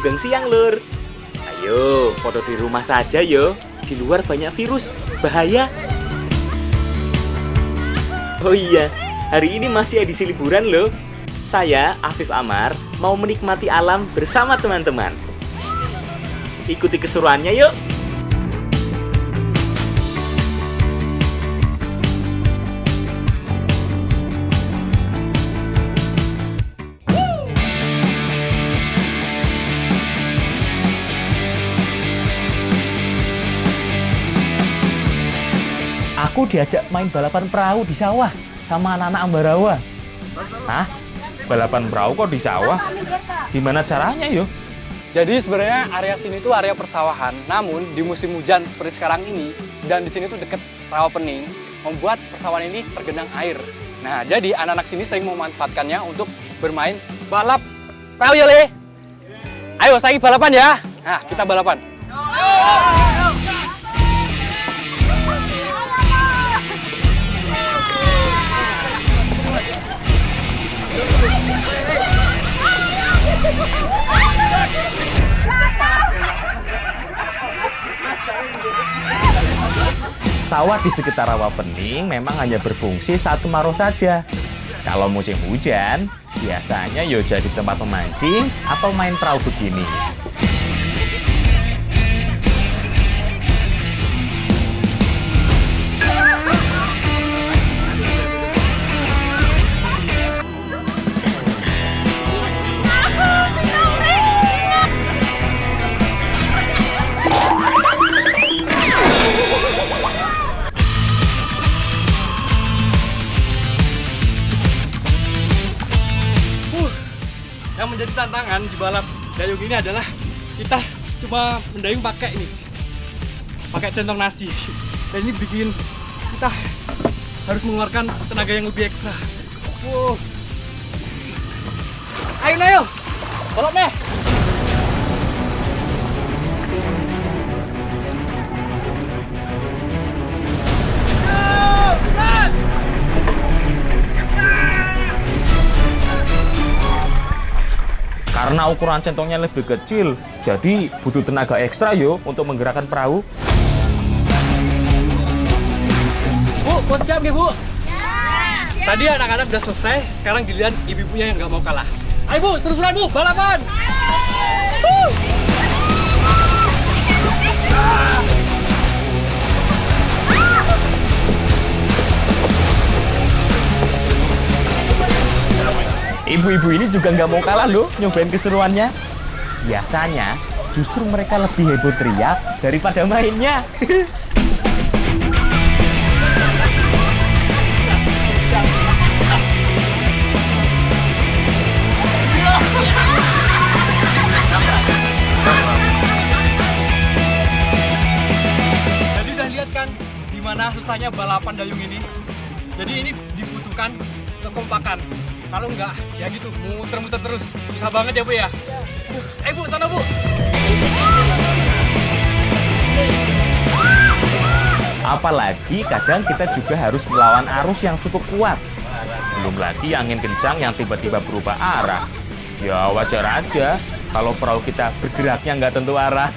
sugeng siang, Lur. Ayo, foto di rumah saja yo. Di luar banyak virus, bahaya. Oh iya, hari ini masih edisi liburan loh. Saya, Afif Amar, mau menikmati alam bersama teman-teman. Ikuti keseruannya yuk. Aku diajak main balapan perahu di sawah sama anak-anak Ambarawa. Hah? Balapan perahu kok di sawah? Gimana caranya yuk? Jadi sebenarnya area sini tuh area persawahan, namun di musim hujan seperti sekarang ini dan di sini tuh deket rawa pening, membuat persawahan ini tergenang air. Nah, jadi anak-anak sini sering memanfaatkannya untuk bermain balap perahu ya, Le? Ayo, saya balapan ya. Nah, kita balapan. Sawah di sekitar rawa pening memang hanya berfungsi saat kemarau saja. Kalau musim hujan, biasanya yo jadi tempat memancing atau main perahu begini. Yang menjadi tantangan di balap dayung ini adalah kita cuma mendayung pakai centong nasi, dan ini bikin kita harus mengeluarkan tenaga yang lebih ekstra. Wow. Ayo, balap nih. Karena ukuran centongnya lebih kecil, jadi butuh tenaga ekstra yo untuk menggerakkan perahu. Bu, buat siap ya, Bu? Tadi anak-anak udah selesai, sekarang giliran ibu-ibunya yang nggak mau kalah. Ayo, Bu, seru-seruan, Bu, balapan! Ibu-ibu ini juga nggak mau kalah loh nyobain keseruannya. Biasanya justru mereka lebih heboh teriak daripada mainnya. Jadi udah lihat kan gimana susahnya balapan dayung ini. Jadi ini dibutuhkan kekompakan. Kalau enggak, ya gitu, muter-muter terus. Susah banget ya, Bu ya? Bu, sana, Bu! Apalagi kadang kita juga harus melawan arus yang cukup kuat. Belum lagi angin kencang yang tiba-tiba berubah arah. Ya wajar aja kalau perahu kita bergeraknya nggak tentu arah.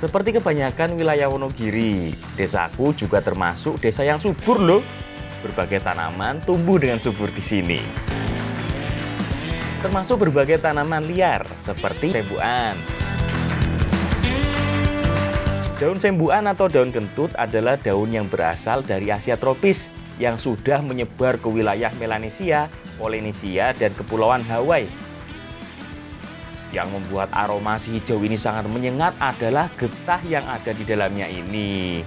Seperti kebanyakan wilayah Wonogiri, desaku juga termasuk desa yang subur loh. Berbagai tanaman tumbuh dengan subur di sini. Termasuk berbagai tanaman liar seperti sembuan. Daun sembuan atau daun kentut adalah daun yang berasal dari Asia tropis yang sudah menyebar ke wilayah Melanesia, Polinesia, dan Kepulauan Hawaii. Yang membuat aroma si hijau ini sangat menyengat adalah getah yang ada di dalamnya ini.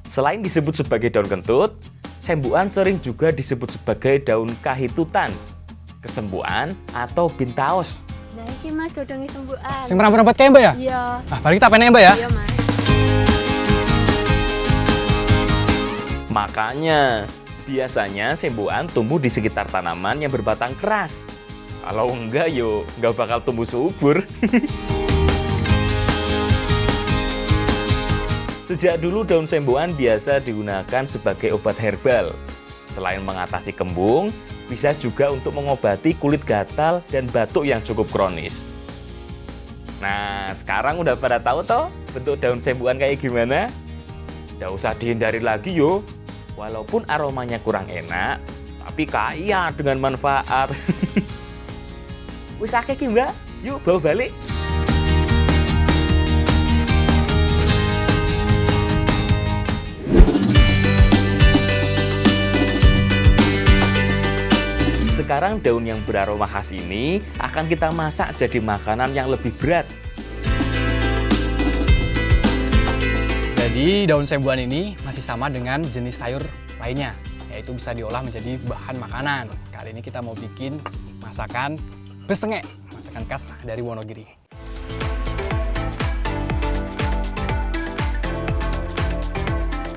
Selain disebut sebagai daun kentut, sembuan sering juga disebut sebagai daun kahitutan, kesembuan, atau bintaos. Nah, ini Mas godhongnya sembuhan. Sing pernah buat kayak Mbak ya? Iya. Nah, balik kita pengen Mbak ya? Iya, Mas. Makanya, biasanya sembuan tumbuh di sekitar tanaman yang berbatang keras. Kalau enggak, yo nggak bakal tumbuh subur. Sejak dulu daun semboan biasa digunakan sebagai obat herbal. Selain mengatasi kembung, bisa juga untuk mengobati kulit gatal dan batuk yang cukup kronis. Nah, sekarang udah pada tahu toh bentuk daun semboan kayak gimana? Nggak usah dihindari lagi yo. Walaupun aromanya kurang enak, tapi kaya dengan manfaat. Wis akeh ki, Mbak. Yuk bawa balik. Sekarang daun yang beraroma khas ini akan kita masak jadi makanan yang lebih berat. Jadi daun sembuhan ini masih sama dengan jenis sayur lainnya, yaitu bisa diolah menjadi bahan makanan. Kali ini kita mau bikin masakan besengek, masakan khas dari Wonogiri.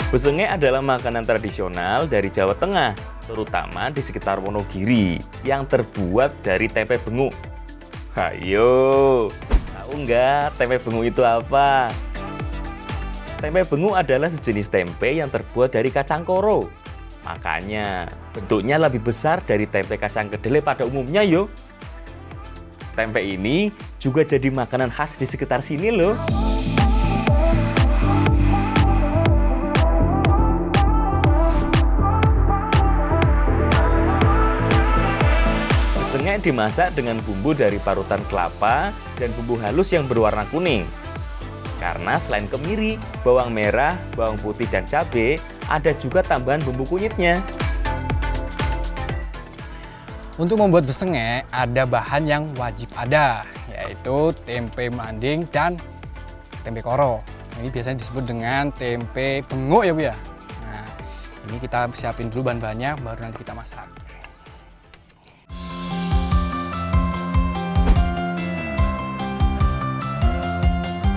Besengek adalah makanan tradisional dari Jawa Tengah, terutama di sekitar Wonogiri, yang terbuat dari tempe bengu. Hayo, tahu nggak tempe bengu itu apa? Tempe bengu adalah sejenis tempe yang terbuat dari kacang koro. Makanya, bentuknya lebih besar dari tempe kacang kedelai pada umumnya yo. Tempe ini juga jadi makanan khas di sekitar sini loh. Besengek dimasak dengan bumbu dari parutan kelapa dan bumbu halus yang berwarna kuning. Karena selain kemiri, bawang merah, bawang putih, dan cabai, ada juga tambahan bumbu kunyitnya. Untuk membuat besengek ada bahan yang wajib ada, yaitu tempe manding dan tempe koro. Ini biasanya disebut dengan tempe benguk ya Bu ya. Nah, ini kita siapin dulu bahan-bahannya, baru nanti kita masak.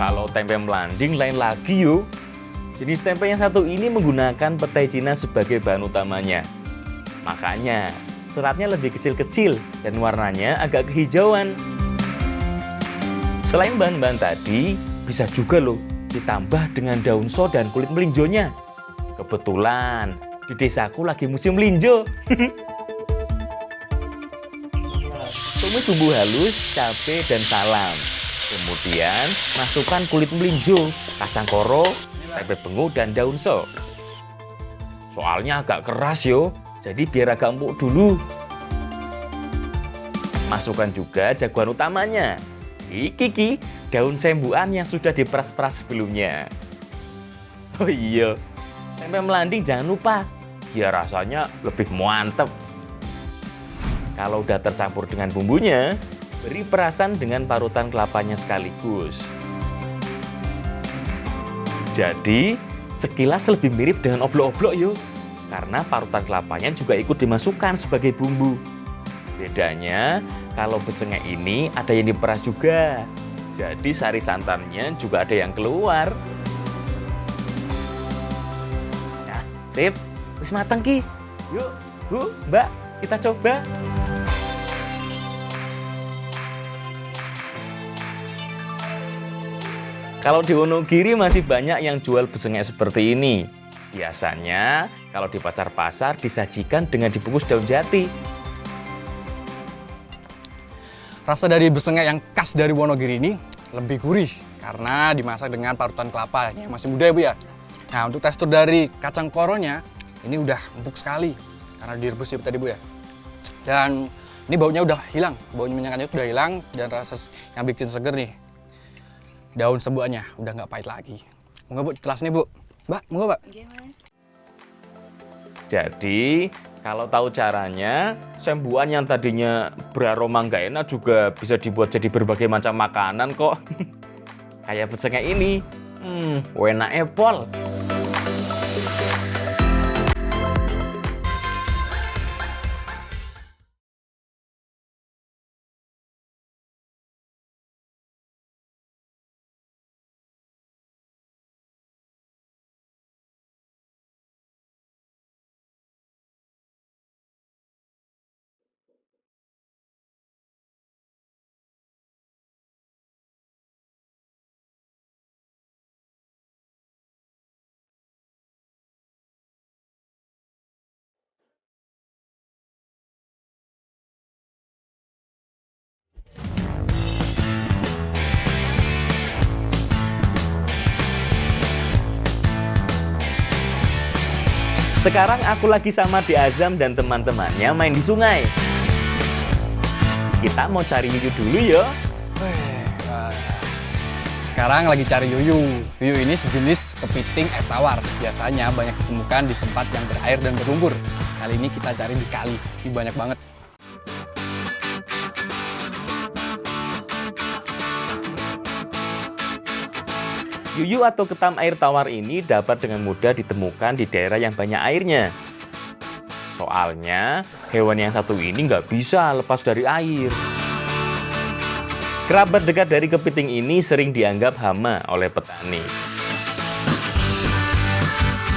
Kalau tempe melanding lain lagi yuk. Jenis tempe yang satu ini menggunakan petai Cina sebagai bahan utamanya. Makanya seratnya lebih kecil-kecil dan warnanya agak kehijauan. Selain bahan-bahan tadi, bisa juga loh ditambah dengan daun so dan kulit melinjonya. Kebetulan di desaku lagi musim melinjo. Tumis bumbu halus, cabai, dan salam. Kemudian masukkan kulit melinjo, kacang koro, tempe bengu, dan daun so. Soalnya agak keras yo, jadi biar agak empuk dulu. Masukkan juga jagoan utamanya. Iki daun sembuan yang sudah diperas-peras sebelumnya. Oh iya, tempe melanding jangan lupa, biar rasanya lebih mantep. Kalau udah tercampur dengan bumbunya, beri perasan dengan parutan kelapanya sekaligus. Jadi, sekilas lebih mirip dengan oblok-oblok yuk. Karena parutan kelapanya juga ikut dimasukkan sebagai bumbu. Bedanya, kalau besengek ini ada yang diperas juga. Jadi sari santannya juga ada yang keluar. Nah, sip. Wis mateng ki. Yuk, Bu, Mbak, kita coba. Kalau di Wonogiri masih banyak yang jual besengek seperti ini. Biasanya kalau di pasar-pasar disajikan dengan dibungkus daun jati. Rasa dari besengek yang khas dari Wonogiri ini lebih gurih karena dimasak dengan parutan kelapa yang masih muda ya Bu ya. Nah, untuk tekstur dari kacang koronya ini udah empuk sekali karena direbus ya tadi Bu ya. Dan ini baunya udah hilang, baunya minyaknya udah hilang dan rasa yang bikin seger nih. Daun sembuhannya udah nggak pahit lagi. Monggo Bu, telas nih Bu. Mbak, monggo Mbak. Jadi, kalau tahu caranya, sembuhan yang tadinya beraroma nggak enak juga bisa dibuat jadi berbagai macam makanan kok. Kayak besengek ini. Enak epol. Sekarang aku lagi sama Dek Azam dan teman-temannya main di sungai. Kita mau cari Yuyu dulu ya. Sekarang lagi cari yuyu. Yuyu ini sejenis kepiting air tawar. Biasanya banyak ditemukan di tempat yang berair dan berlumpur. Kali ini kita cari di kali. Ini banyak banget. Yuyu atau ketam air tawar ini dapat dengan mudah ditemukan di daerah yang banyak airnya. Soalnya, hewan yang satu ini nggak bisa lepas dari air. Kerabat dekat dari kepiting ini sering dianggap hama oleh petani.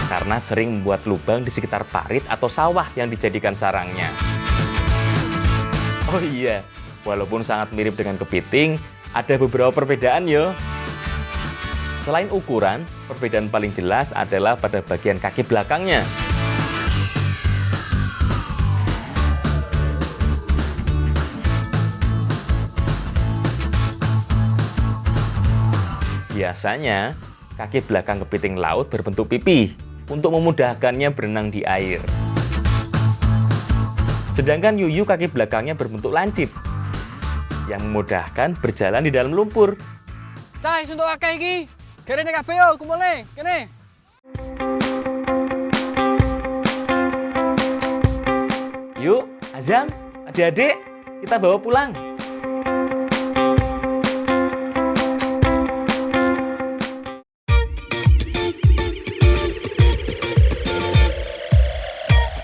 Karena sering membuat lubang di sekitar parit atau sawah yang dijadikan sarangnya. Oh iya, walaupun sangat mirip dengan kepiting, ada beberapa perbedaan yo. Selain ukuran, perbedaan paling jelas adalah pada bagian kaki belakangnya. Biasanya, kaki belakang kepiting laut berbentuk pipih untuk memudahkannya berenang di air. Sedangkan yuyu kaki belakangnya berbentuk lancip yang memudahkan berjalan di dalam lumpur. Cai, untuk akeh iki. Kene kabeh yo, kumpulne. Kene. Yuk, Azam, adik-adik, kita bawa pulang.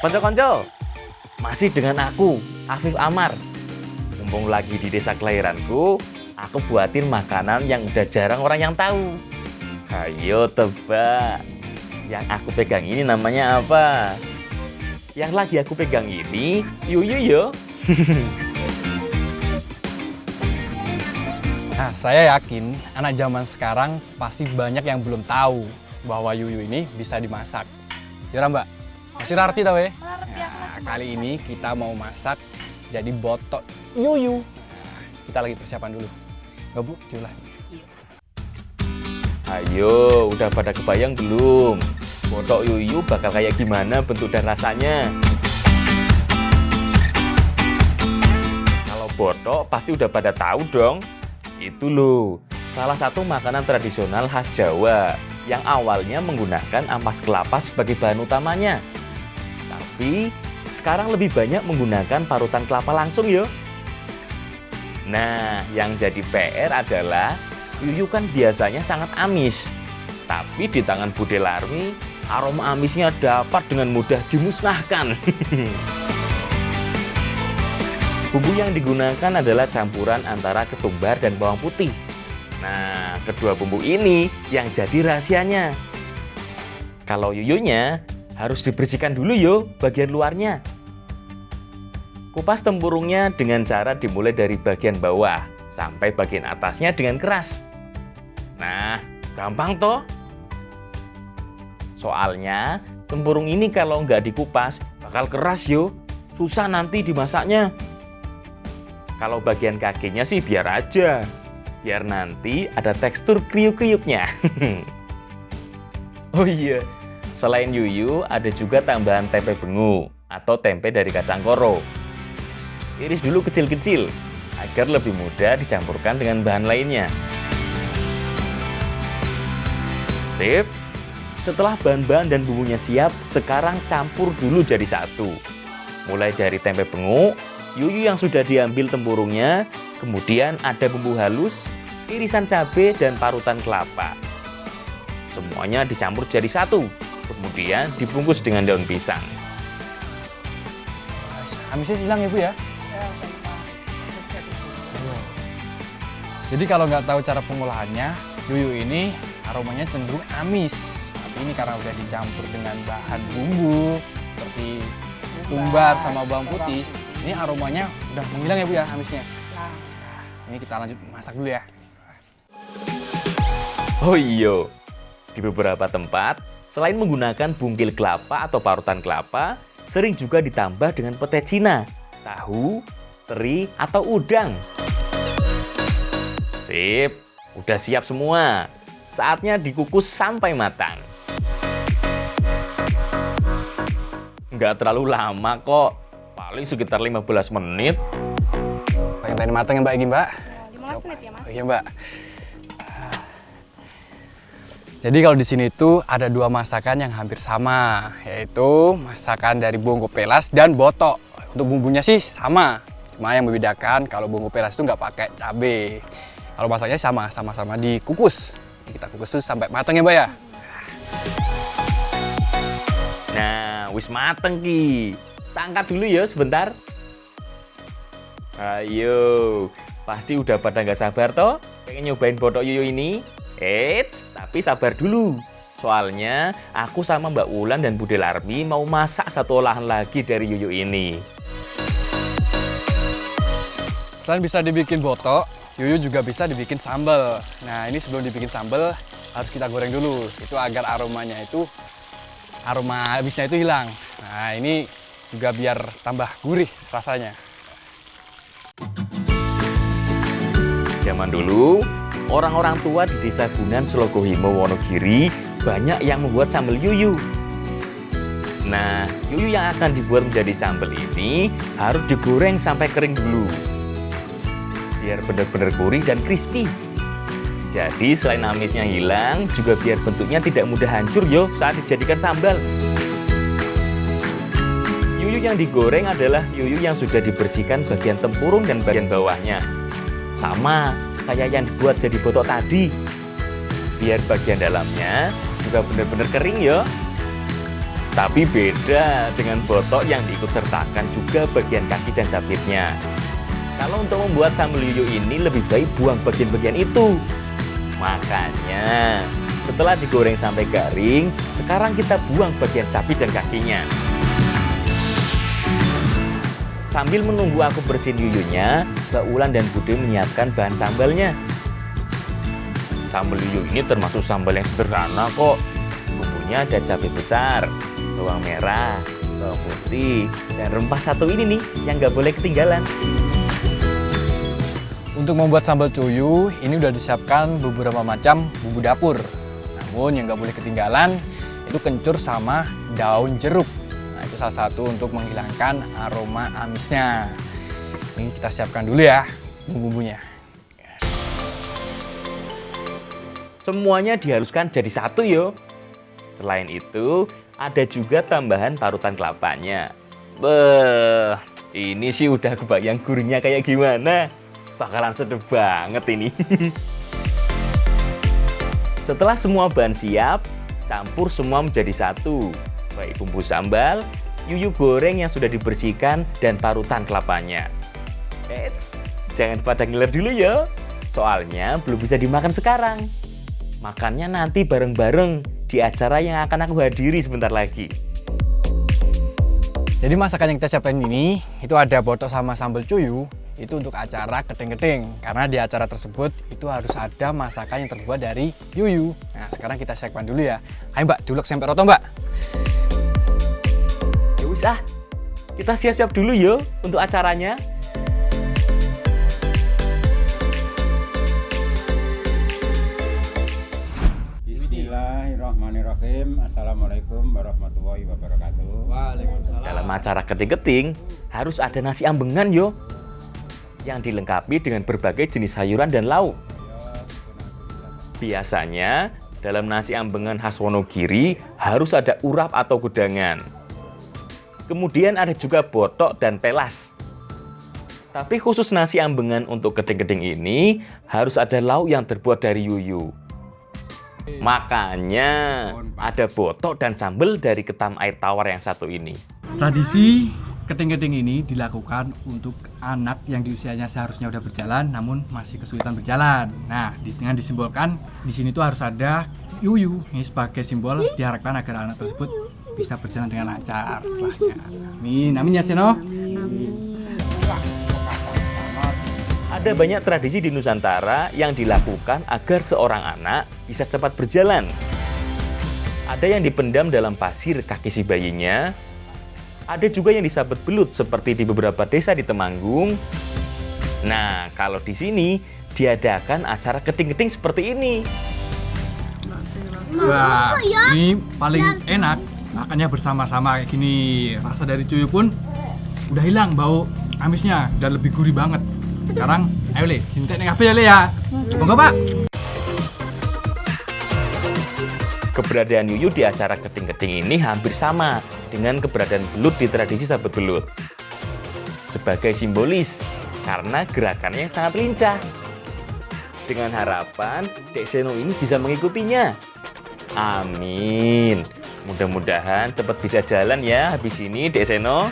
Konco-konco, masih dengan aku, Afif Amar. Mumpung lagi di desa kelahiranku, aku buatin makanan yang udah jarang orang yang tahu. Ayo tebak, yang aku pegang ini namanya apa? Yang lagi aku pegang ini, yuyu yo. Nah, saya yakin anak zaman sekarang pasti banyak yang belum tahu bahwa yuyu ini bisa dimasak. Ya Mbak, masih ngerti tau ya? Nah, kali ini kita mau masak jadi botok yuyu. Nah, kita lagi persiapan dulu. Nggak Bu, diolah. Ayo, udah pada kebayang belum? Botok yuyu bakal kayak gimana bentuk dan rasanya? Kalau botok pasti udah pada tahu dong. Itu loh, salah satu makanan tradisional khas Jawa yang awalnya menggunakan ampas kelapa sebagai bahan utamanya. Tapi sekarang lebih banyak menggunakan parutan kelapa langsung yo. Nah, yang jadi PR adalah yuyu kan biasanya sangat amis. Tapi di tangan Bude Larmi, aroma amisnya dapat dengan mudah dimusnahkan. Bumbu yang digunakan adalah campuran antara ketumbar dan bawang putih. Nah, kedua bumbu ini yang jadi rahasianya. Kalau yuyunya harus dibersihkan dulu yo bagian luarnya. Kupas tempurungnya dengan cara dimulai dari bagian bawah sampai bagian atasnya dengan keras. Nah, gampang toh? Soalnya tempurung ini kalau nggak dikupas bakal keras yo, susah nanti dimasaknya. Kalau bagian kakinya sih biar aja, biar nanti ada tekstur kriuk-kriuknya. Oh iya, selain yuyu ada juga tambahan tempe bengu atau tempe dari kacang koro. Iris dulu kecil-kecil agar lebih mudah dicampurkan dengan bahan lainnya. Sip. Setelah bahan-bahan dan bumbunya siap, sekarang campur dulu jadi satu. Mulai dari tempe bengu, yuyu yang sudah diambil tempurungnya, kemudian ada bumbu halus, irisan cabai, dan parutan kelapa. Semuanya dicampur jadi satu, kemudian dibungkus dengan daun pisang. Amisnya hilang ya Bu ya? Jadi kalau nggak tahu cara pengolahannya, yuyu ini aromanya cenderung amis. Tapi ini karena udah dicampur dengan bahan bumbu seperti tumbar sama bawang putih, ini aromanya udah menghilang ya Bu ya amisnya. Nah, ini kita lanjut masak dulu ya. Oh iya, di beberapa tempat selain menggunakan bungkil kelapa atau parutan kelapa, sering juga ditambah dengan pete Cina, tahu, teri, atau udang. Sip, udah siap semua. Saatnya dikukus sampai matang. Nggak terlalu lama kok, paling sekitar 15 menit. Pengen mateng ya Mbak Egy, Mbak? 15 menit ya, Mas? Iya, Mbak. Jadi kalau di sini tuh ada dua masakan yang hampir sama, yaitu masakan dari bongko pelas dan botok. Untuk bumbunya sih sama, cuma yang membedakan kalau bongko pelas itu nggak pakai cabai. Kalau masaknya sama-sama dikukus. Kita kukus tuh sampai matang ya Mbak ya. Nah, wis mateng ki. Tak angkat dulu ya sebentar. Ayo, pasti udah pada nggak sabar toh? Pengen nyobain botok Yuyu ini? Eits, tapi sabar dulu. Soalnya aku sama Mbak Wulan dan Bude Larmi mau masak satu olahan lagi dari Yuyu ini. Selain bisa dibikin botok, Yuyu juga bisa dibikin sambal. Nah ini sebelum dibikin sambal harus kita goreng dulu. Itu agar aroma habisnya itu hilang. Nah ini juga biar tambah gurih rasanya. Zaman dulu, orang-orang tua di Desa Bunan, Slogohimo, Wonogiri banyak yang membuat sambal yuyu. Nah, yuyu yang akan dibuat menjadi sambal ini harus digoreng sampai kering dulu. Biar benar-benar gurih dan crispy. Jadi selain amisnya hilang, juga biar bentuknya tidak mudah hancur yo saat dijadikan sambal. Yuyu yang digoreng adalah yuyu yang sudah dibersihkan bagian tempurung dan bagian bawahnya. Sama kayak yang dibuat jadi botok tadi. Biar bagian dalamnya juga benar-benar kering ya. Tapi beda dengan botok yang diikut sertakan juga bagian kaki dan capitnya. Kalau untuk membuat sambal yuyu ini lebih baik buang bagian-bagian itu. Makanya setelah digoreng sampai garing, sekarang kita buang bagian capit dan kakinya. Sambil menunggu aku bersihin yuyunya, Mbak Wulan dan Bude menyiapkan bahan sambalnya. Sambal yuyu ini termasuk sambal yang sederhana kok. Bumbunya ada cabai besar, bawang merah, bawang putih, dan rempah satu ini nih yang nggak boleh ketinggalan. Untuk membuat sambal cuyu, ini udah disiapkan beberapa macam bumbu dapur. Namun yang nggak boleh ketinggalan itu kencur sama daun jeruk. Nah, itu salah satu untuk menghilangkan aroma amisnya. Ini kita siapkan dulu ya bumbu-bumbunya. Semuanya dihaluskan jadi satu yo. Selain itu, ada juga tambahan parutan kelapanya. Beuh, ini sih udah kebayang gurihnya kayak gimana. Bakalan sedep banget ini. Setelah semua bahan siap, campur semua menjadi satu. Baik bumbu sambal, yuyu goreng yang sudah dibersihkan, dan parutan kelapanya. Eits, jangan pada ngiler dulu ya. Soalnya belum bisa dimakan sekarang. Makannya nanti bareng-bareng di acara yang akan aku hadiri sebentar lagi. Jadi masakan yang kita siapkan ini, itu ada botok sama sambal cuyu. Itu untuk acara keting-keting. Karena di acara tersebut itu harus ada masakan yang terbuat dari yuyu. Nah sekarang kita siapkan dulu ya. Ayo Mbak, dulek semper roto Mbak. Ya wis ah, kita siap-siap dulu yo untuk acaranya. Bismillahirrahmanirrahim. Assalamualaikum warahmatullahi wabarakatuh. Waalaikumsalam. Dalam acara keting-keting harus ada nasi ambengan yo, yang dilengkapi dengan berbagai jenis sayuran dan lauk. Biasanya dalam nasi ambengan khas Wonogiri harus ada urap atau gudangan. Kemudian ada juga botok dan pelas. Tapi khusus nasi ambengan untuk keting-keting ini harus ada lauk yang terbuat dari yuyu. Makanya ada botok dan sambal dari ketam air tawar yang satu ini. Tradisi keting-keting ini dilakukan untuk anak yang di usianya seharusnya udah berjalan namun masih kesulitan berjalan. Nah, dengan disimbolkan di sini tuh harus ada yuyu. Ini sebagai simbol diharapkan agar anak tersebut bisa berjalan dengan lancar setelahnya. Amin. Amin ya Seno. Ada banyak tradisi di Nusantara yang dilakukan agar seorang anak bisa cepat berjalan. Ada yang dipendam dalam pasir kaki si bayinya. Ada juga yang disabet belut seperti di beberapa desa di Temanggung. Nah, kalau di sini diadakan acara keting-keting seperti ini. Wah, ini paling enak Makannya bersama-sama kayak gini. Rasa dari cuy pun udah hilang bau amisnya dan lebih gurih banget. Sekarang ayo Le, sintek ning HP ya Le ya. Monggo Pak. Keberadaan Yuyu di acara keting-keting ini hampir sama dengan keberadaan belut di tradisi sabet belut. Sebagai simbolis, karena gerakannya sangat lincah. Dengan harapan Dek Seno ini bisa mengikutinya. Amin. Mudah-mudahan cepat bisa jalan ya habis ini Dek Seno.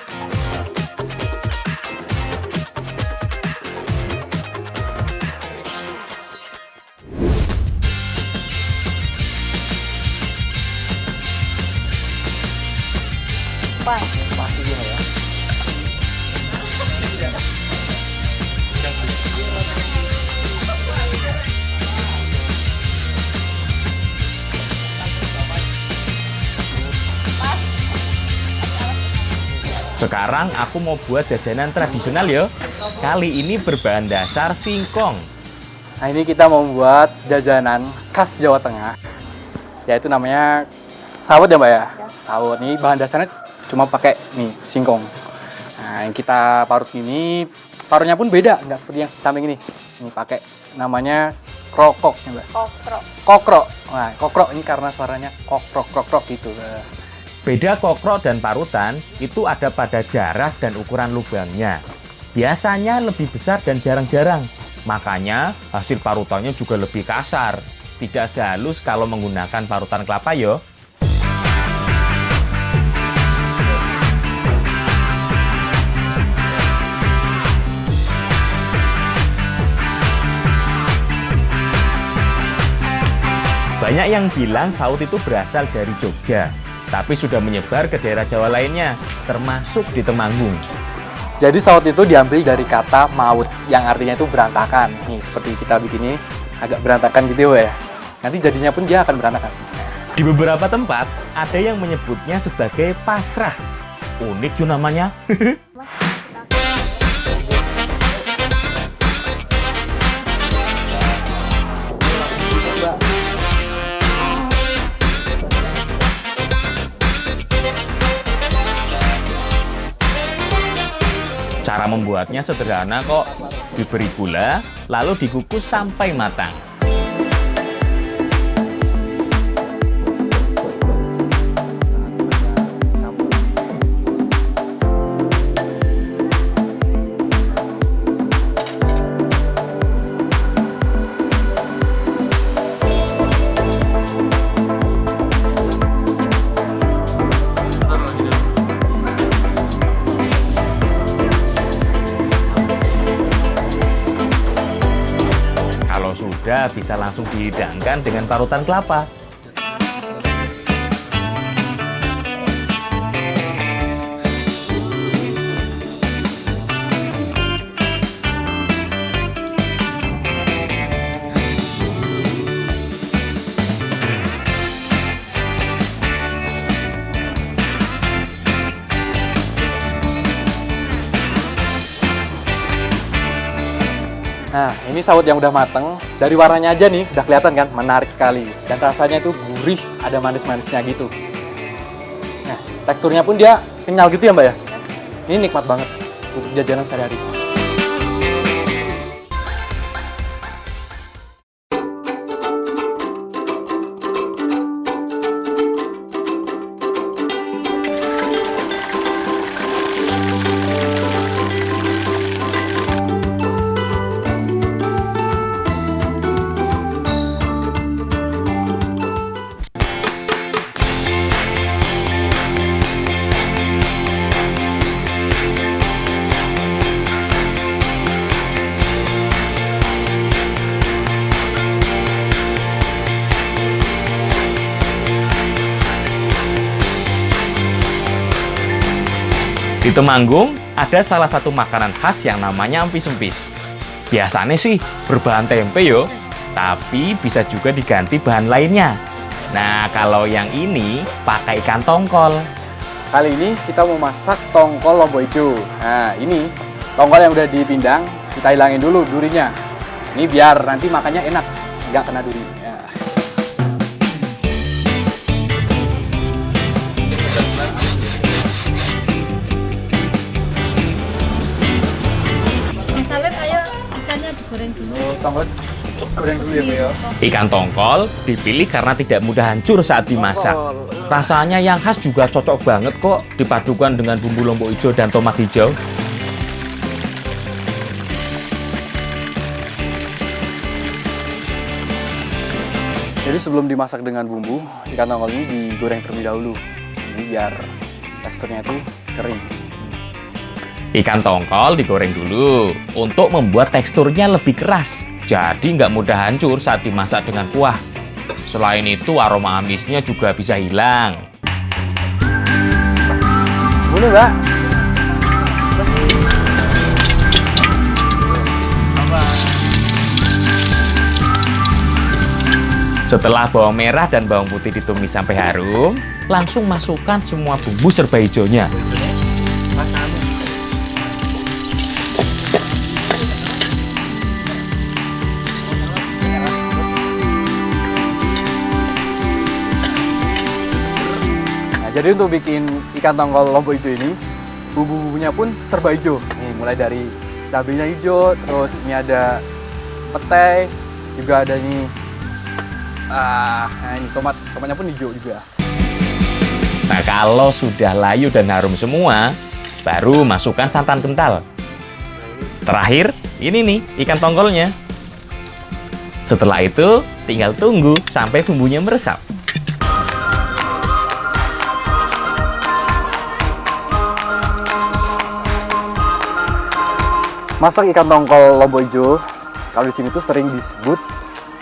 Sekarang aku mau buat jajanan tradisional ya. Kali ini berbahan dasar singkong. Nah ini kita mau membuat jajanan khas Jawa Tengah, yaitu namanya sawet ya Mbak ya. Sawet ini bahan dasarnya cuma pakai nih singkong. Nah yang kita parut ini, parutnya pun beda, nggak seperti yang samping ini. Ini pakai namanya krokok ya Mbak. Kokrok. Nah kokrok ini karena suaranya kokrok gitu. Beda kokrok dan parutan itu ada pada jarak dan ukuran lubangnya. Biasanya lebih besar dan jarang-jarang. Makanya hasil parutannya juga lebih kasar. Tidak sehalus kalau menggunakan parutan kelapa yo. Banyak yang bilang saut itu berasal dari Jogja, tapi sudah menyebar ke daerah Jawa lainnya, termasuk di Temanggung. Jadi saut itu diambil dari kata maut, yang artinya itu berantakan. Nih seperti kita bikin ini agak berantakan gitu ya. Nanti jadinya pun dia akan berantakan. Di beberapa tempat, ada yang menyebutnya sebagai pasrah. Unik tuh namanya. Cara membuatnya sederhana kok. Diberi gula, lalu dikukus sampai matang. Sudah bisa langsung dihidangkan dengan parutan kelapa. Nah, ini sawut yang udah mateng. Dari warnanya aja nih, udah kelihatan kan, menarik sekali. Dan rasanya itu gurih, ada manis-manisnya gitu. Nah, teksturnya pun dia kenyal gitu ya Mbak ya? Ini nikmat banget untuk jajanan sehari-hari. Di Temanggung, ada salah satu makanan khas yang namanya empis-empis. Biasanya sih berbahan tempe yo, tapi bisa juga diganti bahan lainnya. Nah, kalau yang ini pakai ikan tongkol. Kali ini kita mau masak tongkol lombok hijau. Nah, ini tongkol yang udah dipindang, kita hilangin dulu durinya. Ini biar nanti makannya enak, nggak kena duri. Ya. Tongkol goreng dulu ya, Bu ya. Ikan tongkol dipilih karena tidak mudah hancur saat dimasak. Rasanya yang khas juga cocok banget kok dipadukan dengan bumbu lombok hijau dan tomat hijau. Jadi sebelum dimasak dengan bumbu, ikan tongkol ini digoreng terlebih dahulu. Jadi biar teksturnya itu kering. Ikan tongkol digoreng dulu untuk membuat teksturnya lebih keras. Jadi nggak mudah hancur saat dimasak dengan kuah. Selain itu aroma amisnya juga bisa hilang. Boleh, Mbak? Setelah bawang merah dan bawang putih ditumis sampai harum, langsung masukkan semua bumbu serba hijaunya. Nah, jadi untuk bikin ikan tongkol lombok hijau ini, bumbu-bumbunya pun serba hijau. Nih, mulai dari cabenya hijau, terus ini ada petai, juga ada ini nah ini tomatnya pun hijau juga. Nah, kalau sudah layu dan harum semua, baru masukkan santan kental. Terakhir, ini nih ikan tongkolnya. Setelah itu, tinggal tunggu sampai bumbunya meresap. Masak ikan tongkol lombok hijau, kalau di sini tuh sering disebut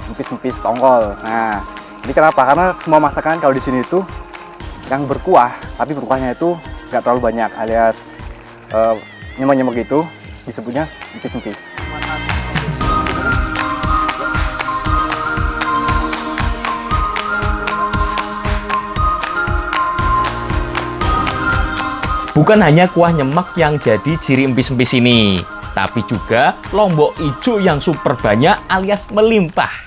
empis-empis tongkol. Nah, ini kenapa? Karena semua masakan kalau di sini itu yang berkuah, tapi berkuahnya itu nggak terlalu banyak, alias nyemek-nyemek gitu, disebutnya empis-empis. Bukan hanya kuah nyemek yang jadi ciri empis-empis ini, tapi juga lombok hijau yang super banyak alias melimpah.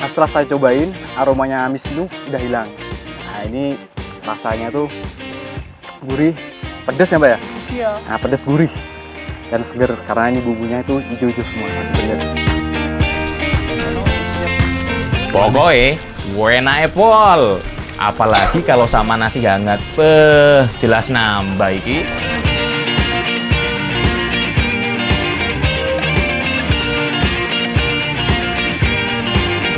Nah, setelah saya cobain, aromanya amis itu udah hilang. Nah, ini rasanya tuh gurih, pedas ya Mbak ya? Iya. Nah, pedas gurih dan seger karena ini bumbunya itu hijau-hijau semua, masih segar. Pokoknya, enak pol. Apalagi kalau sama nasi hangat, jelas nambah iki.